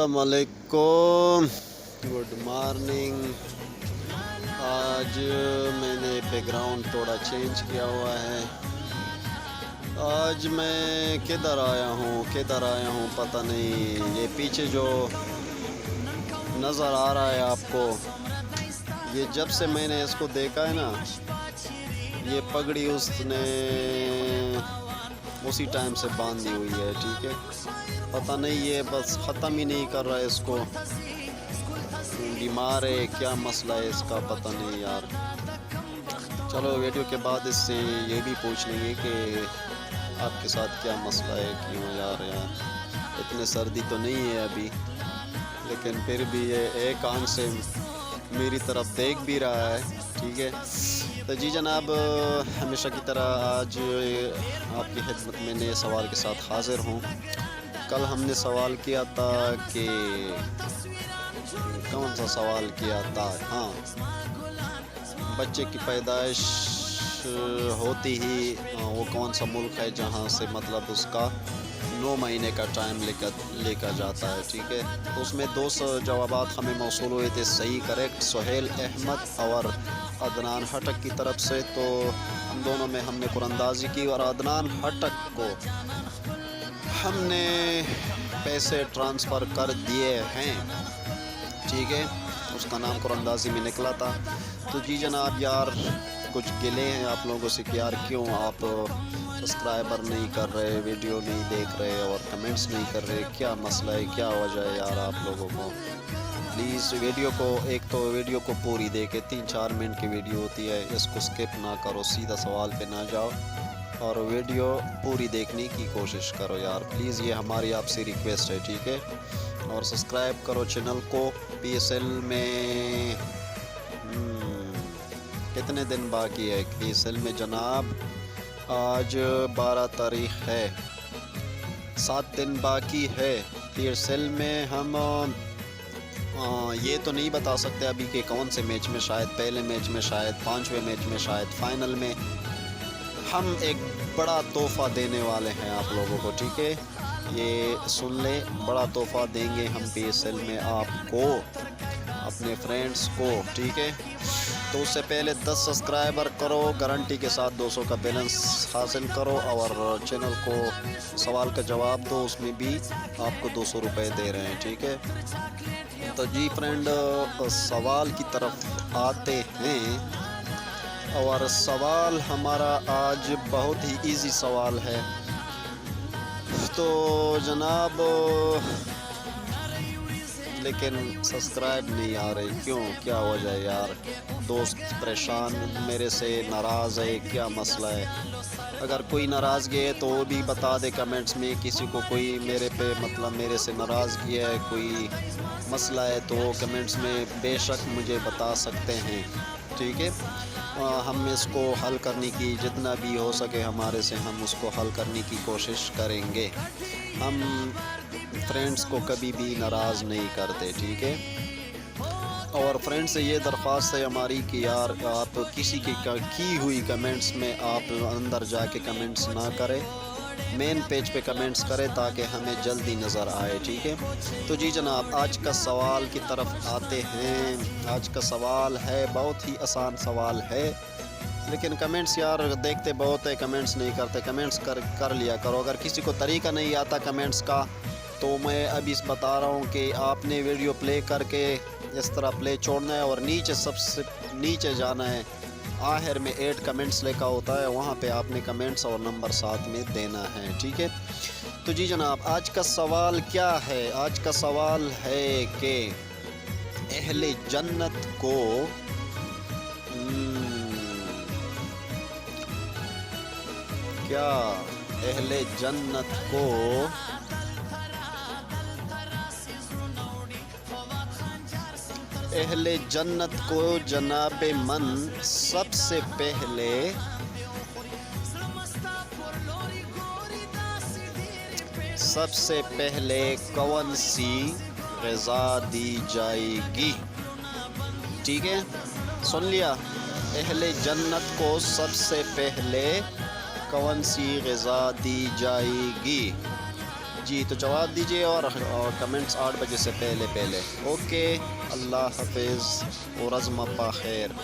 السلام علیکم، good morning. آج میں نے بیک گراؤنڈ تھوڑا چینج کیا ہوا ہے۔ آج میں کدھر آیا ہوں پتہ نہیں۔ یہ پیچھے جو نظر آ رہا ہے آپ کو، یہ جب سے میں نے اس کو دیکھا ہے نا، یہ پگڑی اس نے اسی ٹائم سے باندھی ہوئی ہے، ٹھیک ہے۔ پتہ نہیں یہ بس ختم ہی نہیں کر رہا ہے اس کو، بیمار ہے کیا مسئلہ ہے اس کا، پتہ نہیں یار۔ چلو ویڈیو کے بعد اس سے یہ بھی پوچھ لیں گے کہ آپ کے ساتھ کیا مسئلہ ہے، کیوں یار اتنے سردی تو نہیں ہے ابھی، لیکن پھر بھی یہ ایک آنکھ سے میری طرف دیکھ بھی رہا ہے، ٹھیک ہے۔ تو جی جناب، ہمیشہ کی طرح آج آپ کی خدمت میں نئے سوال کے ساتھ حاضر ہوں۔ کل ہم نے سوال کیا تھا کہ کون سا سوال کیا تھا؟ ہاں، بچے کی پیدائش ہوتی ہی وہ کون سا ملک ہے جہاں سے مطلب اس کا 9 مہینے کا ٹائم لے کر جاتا ہے، ٹھیک ہے۔ تو اس میں 2 جوابات ہمیں موصول ہوئے تھے، صحیح کریکٹ، سہیل احمد اور عدنان ہٹک کی طرف سے۔ تو ہم دونوں میں ہم نے قرآن اندازی کی، اور عدنان ہٹک کو ہم نے پیسے ٹرانسفر کر دیے ہیں، ٹھیک ہے۔ اس کا نام قرآن اندازی میں نکلا تھا۔ تو جی جناب یار، کچھ گلے ہیں آپ لوگوں سے کہ یار کیوں آپ سبسکرائبر نہیں کر رہے، ویڈیو نہیں دیکھ رہے اور کمنٹس نہیں کر رہے، کیا مسئلہ ہے، کیا وجہ ہے یار آپ لوگوں کو؟ پلیز ویڈیو کو پوری دیکھیں، 3-4 منٹ کی ویڈیو ہوتی ہے، اس کو سکپ نہ کرو، سیدھا سوال پہ نہ جاؤ اور ویڈیو پوری دیکھنے کی کوشش کرو یار، پلیز یہ ہماری آپ سے ریکویسٹ ہے، ٹھیک ہے۔ اور سبسکرائب کرو چینل کو۔ پی ایس ایل میں کتنے دن باقی ہے پی ایس ایل میں جناب؟ آج 12 تاریخ ہے، 7 دن باقی ہے پی ایس ایل میں۔ ہم یہ تو نہیں بتا سکتے ابھی کہ کون سے میچ میں، شاید پہلے میچ میں، شاید 5ویں میچ میں، شاید فائنل میں ہم ایک بڑا تحفہ دینے والے ہیں آپ لوگوں کو، ٹھیک ہے۔ یہ سن لیں، بڑا تحفہ دیں گے ہم پی ایس ایل میں آپ کو، اپنے فرینڈس کو، ٹھیک ہے۔ تو اس سے پہلے 10 سبسکرائبر کرو، گارنٹی کے ساتھ 200 کا بیلنس حاصل کرو، اور چینل کو سوال کا جواب دو، اس میں بھی آپ کو 200 روپے دے رہے ہیں، ٹھیک ہے۔ تو جی فرینڈ، سوال کی طرف آتے ہیں، اور سوال ہمارا آج بہت ہی ایزی سوال ہے۔ تو جناب، لیکن سبسکرائب نہیں آ رہی، کیوں، کیا وجہ ہے یار؟ دوست پریشان، میرے سے ناراض ہے، کیا مسئلہ ہے؟ اگر کوئی ناراضگی ہے تو وہ بھی بتا دے کمنٹس میں، کسی کو کوئی میرے پہ مطلب میرے سے ناراضگی ہے، کوئی مسئلہ ہے تو وہ کمنٹس میں بے شک مجھے بتا سکتے ہیں، ٹھیک ہے۔ ہم اس کو حل کرنے کی جتنا بھی ہو سکے ہمارے سے، ہم اس کو حل کرنے کی کوشش کریں گے۔ ہم فرینڈس کو کبھی بھی ناراض نہیں کرتے، ٹھیک ہے۔ اور فرینڈ سے یہ درخواست ہے ہماری کہ یار آپ کسی کی ہوئی کمنٹس میں آپ اندر جا کے کمنٹس نہ کریں، مین پیج پہ کمنٹس کریں تاکہ ہمیں جلدی نظر آئے، ٹھیک ہے۔ تو جی جناب، آج کا سوال کی طرف آتے ہیں۔ آج کا سوال ہے، بہت ہی آسان سوال ہے، لیکن کمنٹس یار دیکھتے بہت ہے، کمنٹس نہیں کرتے، کمنٹس کر لیا کرو۔ اگر کسی کو طریقہ نہیں آتا کمنٹس کا، تو میں ابھی بتا رہا ہوں کہ آپ نے ویڈیو پلے کر کے اس طرح پلے چھوڑنا ہے، اور نیچے سب سے نیچے جانا ہے، آخر میں 8 کمنٹس لکھا ہوتا ہے، وہاں پہ آپ نے کمنٹس اور نمبر ساتھ میں دینا ہے، ٹھیک ہے۔ تو جی جناب، آج کا سوال کیا ہے؟ آج کا سوال ہے کہ اہل جنت کو کیا اہل جنت کو جناب من سب سے پہلے کون سی غذا دی جائے گی؟ ٹھیک ہے، سن لیا؟ اہل جنت کو سب سے پہلے کون سی غذا دی جائے گی؟ جی تو جواب دیجیے اور کمنٹس 8 بجے سے پہلے پہلے. اوکے اللہ حافظ ورزم بخیر.